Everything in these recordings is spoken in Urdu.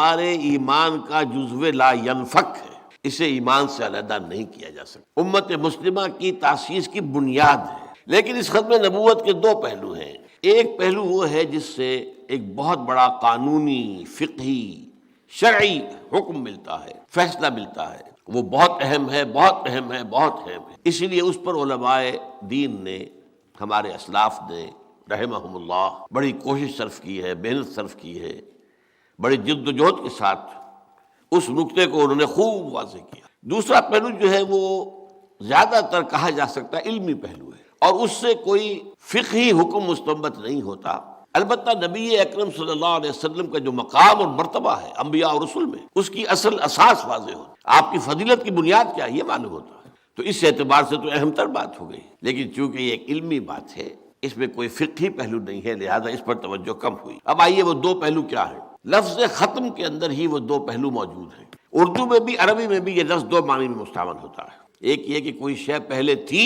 ہمارے ایمان کا جزو لا ینفک ہے، اسے ایمان سے علیحدہ نہیں کیا جا سکتا، امت مسلمہ کی تاسیس کی بنیاد ہے۔ لیکن اس ختم نبوت کے دو پہلو ہیں۔ ایک پہلو وہ ہے جس سے ایک بہت بڑا قانونی، فقہی، شرعی حکم ملتا ہے، فیصلہ ملتا ہے، وہ بہت اہم ہے، بہت اہم ہے، بہت اہم ہے۔ اسی لیے اس پر علماء دین نے، ہمارے اسلاف نے رحمہم اللہ بڑی کوشش صرف کی ہے، محنت صرف کی ہے، بڑی جد و جہد کے ساتھ اس نقطے کو انہوں نے خوب واضح کیا۔ دوسرا پہلو جو ہے وہ زیادہ تر کہا جا سکتا ہے علمی پہلو ہے، اور اس سے کوئی فقہی حکم مستنبط نہیں ہوتا۔ البتہ نبی اکرم صلی اللہ علیہ وسلم کا جو مقام اور مرتبہ ہے انبیاء اور رسل میں، اس کی اصل اساس واضح ہوتا، آپ کی فضیلت کی بنیاد کیا ہے یہ معلوم ہوتا ہے۔ تو اس اعتبار سے تو اہم تر بات ہو گئی، لیکن چونکہ یہ ایک علمی بات ہے، اس میں کوئی فقہی پہلو نہیں ہے، لہذا اس پر توجہ کم ہوئی۔ اب آئیے وہ دو پہلو کیا ہیں۔ لفظ ختم کے اندر ہی وہ دو پہلو موجود ہیں۔ اردو میں بھی، عربی میں بھی یہ لفظ دو معنی میں مستعمل ہوتا ہے۔ ایک یہ کہ کوئی شے پہلے تھی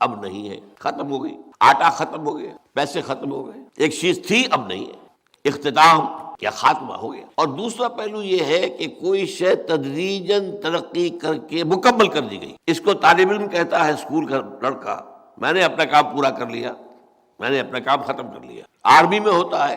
اب نہیں ہے، ختم ہو گئی، آٹا ختم ہو گیا، پیسے ختم ہو گئے، ایک چیز تھی اب نہیں ہے، اختتام یا خاتمہ ہو گیا۔ اور دوسرا پہلو یہ ہے کہ کوئی شے تدریجاً ترقی کر کے مکمل کر دی گئی۔ اس کو طالب علم کہتا ہے، اسکول کا لڑکا، میں نے اپنا کام پورا کر لیا، میں نے اپنا کام ختم کر لیا۔ آرمی میں ہوتا ہے،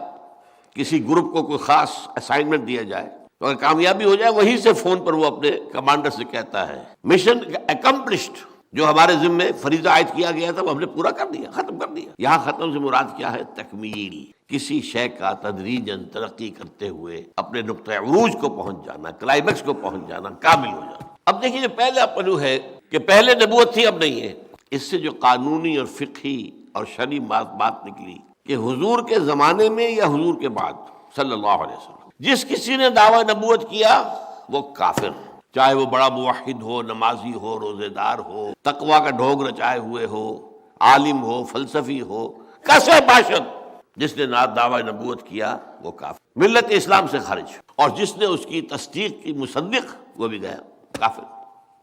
کسی گروپ کو کوئی خاص اسائنمنٹ دیا جائے تو اگر کامیابی ہو جائے، وہیں سے فون پر وہ اپنے کمانڈر سے کہتا ہے مشن اکمپلشڈ، جو ہمارے ذمے فریضہ عائد کیا گیا تھا وہ ہم نے پورا کر دیا، ختم کر دیا۔ یہاں ختم سے مراد کیا ہے؟ تکمیل، کسی شے کا تدریجاً ترقی کرتے ہوئے اپنے نقطۂ عروج کو پہنچ جانا، کلائمیکس کو پہنچ جانا، کامل ہو جانا۔ اب دیکھیے جو پہلا پہلو ہے کہ پہلے نبوت تھی اب نہیں ہے، اس سے جو قانونی اور فقہی اور شرعی بات نکلی کہ حضور کے زمانے میں یا حضور کے بعد صلی اللہ علیہ وسلم جس کسی نے دعویٰ نبوت کیا وہ کافر، چاہے وہ بڑا موحد ہو، نمازی ہو، روزے دار ہو، تقویٰ کا ڈھونگ رچائے ہوئے ہو، عالم ہو، فلسفی ہو، کسے باشد، جس نے دعویٰ نبوت کیا وہ کافر، ملت اسلام سے خارج۔ اور جس نے اس کی تصدیق کی مصدق، وہ بھی گیا کافر،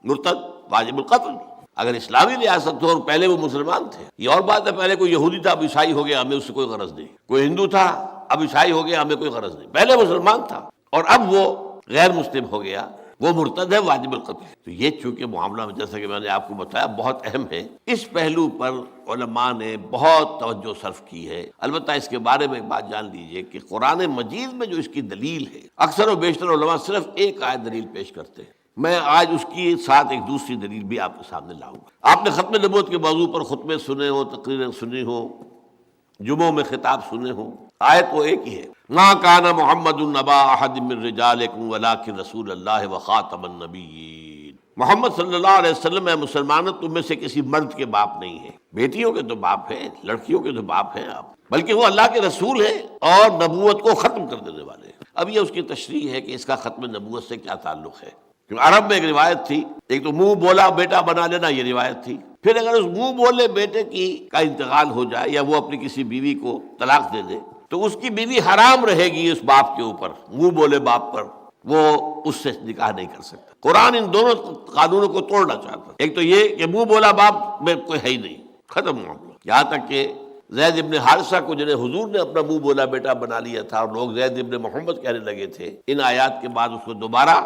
مرتد، واجب القتل۔ اگر اسلامی ریاست ہو اور پہلے وہ مسلمان تھے، یہ اور بات ہے، پہلے کوئی یہودی تھا اب عیسائی ہو گیا، ہمیں اس سے کوئی غرض نہیں، کوئی ہندو تھا اب عیسائی ہو گیا، ہمیں کوئی غرض نہیں، پہلے مسلمان تھا اور اب وہ غیر مسلم ہو گیا، وہ مرتد ہے، واجب القتل۔ تو یہ چونکہ معاملہ جیسا کہ میں نے آپ کو بتایا بہت اہم ہے، اس پہلو پر علماء نے بہت توجہ صرف کی ہے۔ البتہ اس کے بارے میں ایک بات جان لیجئے کہ قرآن مجید میں جو اس کی دلیل ہے، اکثر و بیشتر علماء صرف ایک آیت دلیل پیش کرتے ہیں، میں آج اس کی ساتھ ایک دوسری دلیل بھی آپ کے سامنے لاؤں گا۔ آپ نے ختم نبوت کے موضوع پر خطبے سنے ہو، تقریریں سنی ہو، جمعوں میں خطاب سنے ہو، آیت وہ ایک ہی ہے، ما کان محمد نبا احد من رجالکم ولکن رسول اللہ وخاتم النبیین۔ محمد صلی اللہ علیہ وسلم ہے مسلمانوں، تم میں سے کسی مرد کے باپ نہیں ہے، بیٹیوں کے تو باپ ہیں، لڑکیوں کے تو باپ ہیں آپ، بلکہ وہ اللہ کے رسول ہیں اور نبوت کو ختم کر دینے والے ہیں۔ اب یہ اس کی تشریح ہے کہ اس کا ختم نبوت سے کیا تعلق ہے۔ عرب میں ایک روایت تھی، ایک تو منہ بولا بیٹا بنا لینا، یہ روایت تھی، پھر اگر اس منہ بولے بیٹے کا انتقال ہو جائے یا وہ اپنی کسی بیوی کو طلاق دے دے تو اس کی بیوی حرام رہے گی اس باپ کے اوپر، منہ بولے باپ پر، وہ اس سے نکاح نہیں کر سکتا۔ قرآن ان دونوں قانونوں کو توڑنا چاہتا، ایک تو یہ کہ منہ بولا باپ میں کوئی ہے ہی نہیں، ختم معاملہ۔ یہاں تک کہ زید ابن حارثہ کو جنہیں حضور نے اپنا منہ بولا بیٹا بنا لیا تھا اور لوگ زید ابن محمد کہنے لگے تھے، ان آیات کے بعد اس کو دوبارہ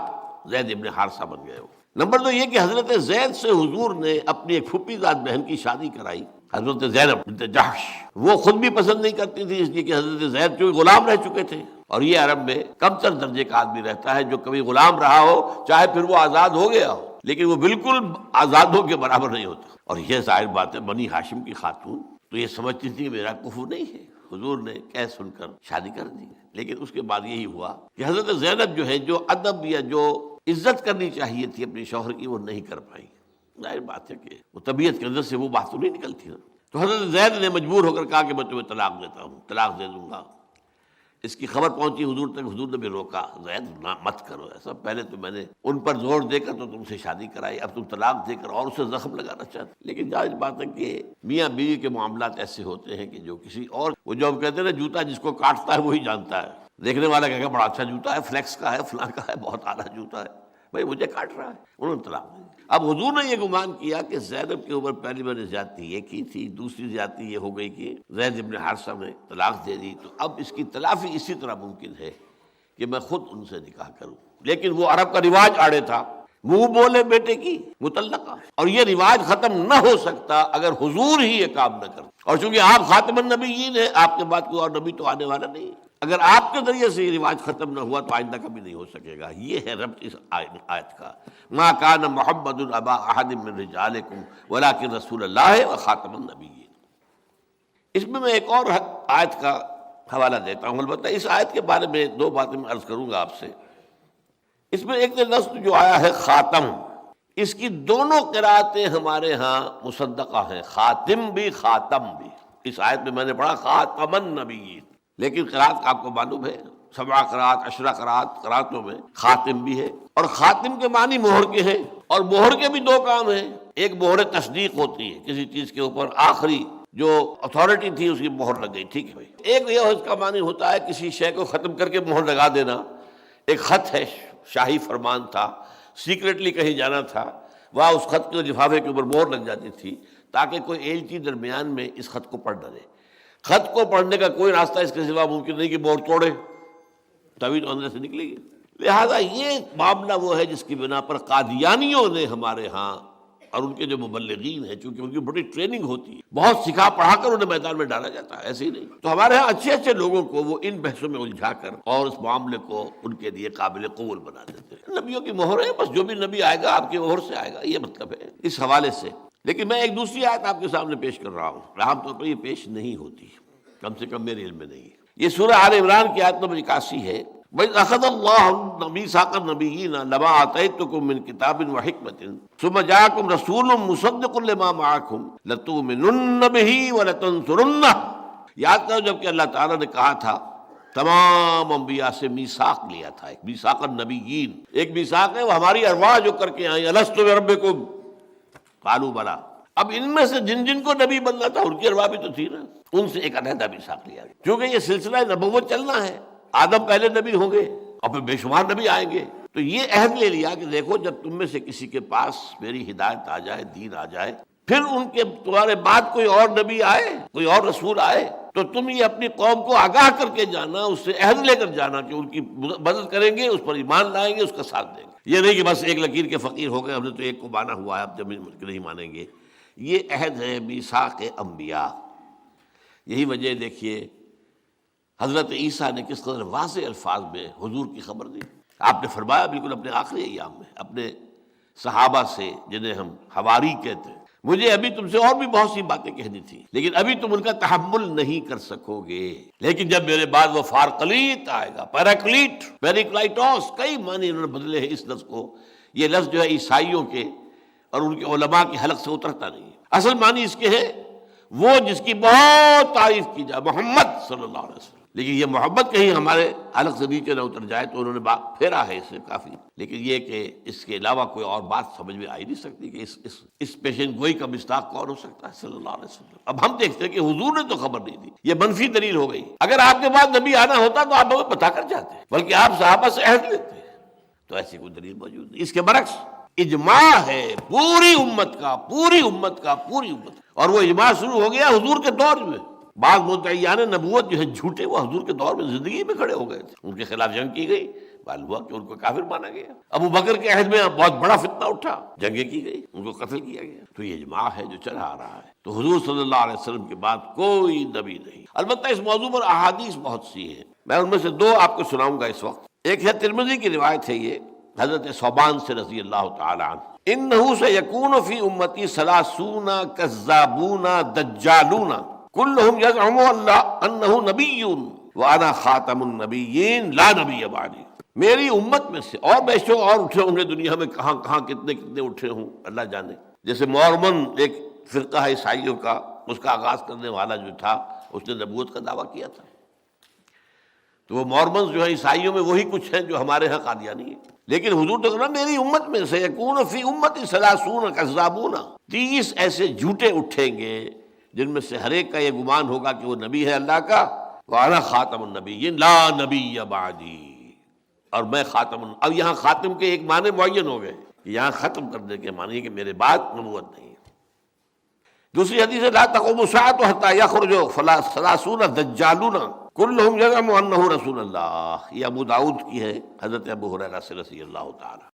زید ابن حارثہ بن گئے ہو۔ نمبر دو یہ کہ حضرت زید سے حضور نے اپنی ایک پھوپھی زاد بہن کی شادی کرائی، حضرت زینب بنت جحش۔ وہ خود بھی پسند نہیں کرتی تھی، اس لیے کہ حضرت زید جو غلام رہ چکے تھے، اور یہ عرب میں کم تر درجے کا آدمی رہتا ہے جو کبھی غلام رہا ہو، چاہے پھر وہ آزاد ہو گیا ہو، لیکن وہ بالکل آزادوں کے برابر نہیں ہوتا۔ اور یہ ظاہر بات ہے، بنی ہاشم کی خاتون تو یہ سمجھتی تھی کہ میرا کفو نہیں ہے، حضور نے کہہ سن کر شادی کر دی۔ لیکن اس کے بعد یہی ہوا کہ حضرت زینب جو ہے، جو ادب یا جو عزت کرنی چاہیے تھی اپنے شوہر کی، وہ نہیں کر پائی۔ ظاہر بات ہے کہ وہ طبیعت کے اندر سے وہ بات تو نہیں نکلتی نا۔ تو حضرت زید نے مجبور ہو کر کہا کہ میں تمہیں طلاق دیتا ہوں، طلاق دے دوں گا۔ اس کی خبر پہنچی حضور تک، حضور نے بھی روکا، زید نہ مت کرو ایسا، پہلے تو میں نے ان پر زور دے کر تو تم سے شادی کرائی، اب تم طلاق دے کر اور اسے زخم لگانا چاہتے۔ لیکن ظاہر بات ہے کہ میاں بیوی کے معاملات ایسے ہوتے ہیں کہ جو کسی اور، وہ جو ہم کہتے ہیں نا، جوتا جس کو کاٹتا ہے وہی جانتا ہے۔ دیکھنے والا کہے گا بڑا اچھا جوتا ہے، فلیکس کا ہے، فلاں کا ہے، بہت اعلیٰ جوتا ہے، بھائی مجھے کاٹ رہا ہے، انہوں نے طلاق دی۔ اب حضور نے یہ گمان کیا کہ زینب کے اوپر پہلی میں نے زیادتی یہ کی تھی، دوسری زیادتی یہ ہو گئی کہ زید ابن حارثہ نے طلاق دے دی، تو اب اس کی تلافی اسی طرح ممکن ہے کہ میں خود ان سے نکاح کروں، لیکن وہ عرب کا رواج آڑے تھا، منہ بولے بیٹے کی مطلقہ، اور یہ رواج ختم نہ ہو سکتا اگر حضور ہی یہ کام نہ کرتے، اور چونکہ آپ خاتم النبیین ہیں، آپ کے بعد کوئی اور نبی تو آنے والا نہیں، اگر آپ کے ذریعے سے یہ رواج ختم نہ ہوا تو آئندہ کبھی نہیں ہو سکے گا۔ یہ ہے ربط اس آیت کا، ما کان محمد ابا احد من رجالکم ولکن رسول اللہ وخاتم النبیین۔ اس میں ایک اور آیت کا حوالہ دیتا ہوں، البتہ اس آیت کے بارے میں دو باتیں میں عرض کروں گا آپ سے۔ اس میں ایک لفظ جو آیا ہے خاتم، اس کی دونوں قراتیں ہمارے ہاں مصدقہ ہیں، خاتم بھی خاتم بھی۔ اس آیت میں نے پڑھا خاتم النبیین، لیکن قرات آپ کو معلوم ہے 7 قرات 10 قراتوں میں خاتم بھی ہے، اور خاتم کے معنی مہر کے ہیں، اور مہر کے بھی 2 کام ہیں۔ ایک مہر تصدیق ہوتی ہے، کسی چیز کے اوپر آخری جو اتھارٹی تھی اس کی مہر لگ گئی، ٹھیک ہے۔ ایک یہ اس کا معنی ہوتا ہے کسی شے کو ختم کر کے مہر لگا دینا۔ ایک خط ہے، شاہی فرمان تھا، سیکریٹلی کہیں جانا تھا، وہاں اس خط کے لفافے کے اوپر مہر لگ جاتی تھی تاکہ کوئی ایلچی درمیان میں اس خط کو پڑھ نہ لے۔ خط کو پڑھنے کا کوئی راستہ اس کے سوا ممکن نہیں کہ مہر توڑے، تبھی تو اندر سے نکلے گی۔ لہذا یہ معاملہ وہ ہے جس کی بنا پر قادیانیوں نے ہمارے ہاں اور ان کے جو مبلغین ہیں، چونکہ ان کی بڑی ٹریننگ ہوتی ہے، بہت سکھا پڑھا کر انہیں میدان میں ڈالا جاتا ہے، ایسے ہی نہیں۔ تو ہمارے ہاں اچھے اچھے لوگوں کو وہ ان بحثوں میں الجھا کر اور اس معاملے کو ان کے لیے قابل قبول بنا دیتے ہیں۔ نبیوں کی مہر ہے، بس جو بھی نبی آئے گا آپ کی مہر سے آئے گا، یہ مطلب ہے اس حوالے سے۔ لیکن میں ایک دوسری آیت آپ کے سامنے پیش کر رہا ہوں، عام طور پر یہ پیش نہیں ہوتی، کم سے کم میرے علم میں نہیں ہے۔ یہ سورہ آل عمران کی آیت نمبر 81 ہے، وَإِذْ أَخَذَ اللَّهُ مِيثَاقَ النَّبِيِّينَ لَمَا آتَيْتُكُم مِّن كِتَابٍ وَحِكْمَةٍ ثُمَّ جَاءَكُمْ رَسُولٌ مُّصَدِّقٌ لِّمَا مَعَكُمْ لَتُؤْمِنُنَّ بِهِ وَلَتَنصُرُنَّهُ۔ یاد کرو جب کہ اللہ تعالیٰ نے کہا تھا، تمام انبیاء سے میثاق لیا تھا، ایک میثاق النبیین، ایک میثاق ہے وہ ہماری ارواح جو کر کے آئیں، الست بربکم قالوا بلی۔ اب ان میں سے جن جن کو نبی بننا تھا ان کی ارواح بھی تو تھی نا، ان سے ایک علیحدہ میثاق لیا گیا، کیونکہ یہ سلسلہ نبوت چلنا ہے، آدم پہلے نبی ہوں گے اور پھر بے شمار نبی آئیں گے، تو یہ عہد لے لیا کہ دیکھو جب تم میں سے کسی کے پاس میری ہدایت آ جائے، دین آ جائے، پھر ان کے تمہارے بعد کوئی اور نبی آئے، کوئی اور رسول آئے، تو تم یہ اپنی قوم کو آگاہ کر کے جانا، اس سے عہد لے کر جانا کہ ان کی مدد کریں گے، اس پر ایمان لائیں گے، اس کا ساتھ دیں گے۔ یہ نہیں کہ بس ایک لکیر کے فقیر ہو گئے، ہم نے تو ایک کو مانا ہوا ہے، اب جب نہیں مانیں گے۔ یہ عہد ہے میثاق انبیاء۔ یہی وجہ دیکھیے حضرت عیسیٰ نے کس قدر واضح الفاظ میں حضور کی خبر دی۔ آپ نے فرمایا بالکل اپنے آخری ایام میں اپنے صحابہ سے، جنہیں ہم حواری کہتے ہیں، مجھے ابھی تم سے اور بھی بہت سی باتیں کہنی تھی، لیکن ابھی تم ان کا تحمل نہیں کر سکو گے، لیکن جب میرے بعد وہ فارقلیت آئے گا، پیراکلیٹ، پیریکلائٹوس، کئی معنی انہوں نے بدلے ہیں اس لفظ کو۔ یہ لفظ جو ہے عیسائیوں کے اور ان کے علماء کی حلق سے اترتا نہیں ہے۔ اصل معنی اس کے ہے وہ جس کی بہت تعریف کی جائے، محمد صلی اللہ علیہ وسلم، لیکن یہ محبت کہیں ہمارے حلق سے نیچے نہ اتر جائے تو انہوں نے بات پھیرا ہے اسے کافی، لیکن یہ کہ اس کے علاوہ کوئی اور بات سمجھ میں آئی نہیں سکتی کہ اس پیشن گوئی کا مصداق کون ہو سکتا ہے صلی اللہ علیہ وسلم۔ اب ہم دیکھتے ہیں کہ حضور نے تو خبر نہیں دی، یہ منفی دلیل ہو گئی۔ اگر آپ کے بعد نبی آنا ہوتا تو آپ ہمیں بتا کر جاتے، بلکہ آپ صحابہ سے عہد لیتے، تو ایسی کوئی دلیل موجود نہیں۔ اس کے برعکس اجماع ہے پوری امت کا، پوری امت کا، پوری امت کا، اور وہ اجماع شروع ہو گیا حضور کے دور میں۔ بعض مدعیان نبوت جو ہے جھوٹے، وہ حضور کے دور میں زندگی میں کھڑے ہو گئے تھے، ان کے خلاف جنگ کی گئی، معلوم ہوا کہ ان کو کافر مانا گیا۔ ابو بکر کے عہد میں بہت بڑا فتنہ اٹھا، جنگیں کی گئی، ان کو قتل کیا گیا۔ تو یہ اجماع ہے جو چلا آ رہا ہے۔ تو حضور صلی اللہ علیہ وسلم کے بعد کوئی نبی نہیں۔ البتہ اس موضوع پر احادیث بہت سی ہیں، میں ان میں سے 2 آپ کو سناؤں گا اس وقت۔ ایک ہے ترمذی کی روایت ہے، یہ حضرت ثوبان سے رضی اللہ تعالی عنہ، انہ سیکون فی امتی 30 کذابون دجالون کلہم یزعم انہ نبی وانا خاتم النبیین لا نبی بعدی۔ میری امت میں سے اور بے شک اور اٹھے ہوں گے دنیا میں، کہاں کہاں کتنے کتنے اٹھے ہوں اللہ جانے۔ جیسے مورمن ایک فرقہ ہے عیسائیوں کا، اس کا آغاز کرنے والا جو تھا اس نے نبوت کا دعویٰ کیا تھا، تو وہ مورمنز جو ہے عیسائیوں میں وہی کچھ ہیں جو ہمارے ہاں قادیانی ہیں۔ لیکن حضور تو کہنا میری امت میں سے یکون فی امتی 30 کذابون، 30 ایسے جھوٹے اٹھیں گے جن میں سے ہر ایک کا یہ گمان ہوگا کہ وہ نبی ہے اللہ کا، وانا خاتم النبیین لا نبی بعدی، اور میں خاتم۔ اب یہاں خاتم کے ایک معنی معین ہو گئے، یہاں ختم کرنے کے معنی ہے کہ میرے بعد نبوت نہیں ہے۔ دوسری حدیث ہے لا تقوم الساعة حتى يخرج 30 دجالون کلہم یزعم انہ رسول اللہ، یہ ابو داؤد کی ہے حضرت ابو ہریرہ سے رضی اللہ تعالی۔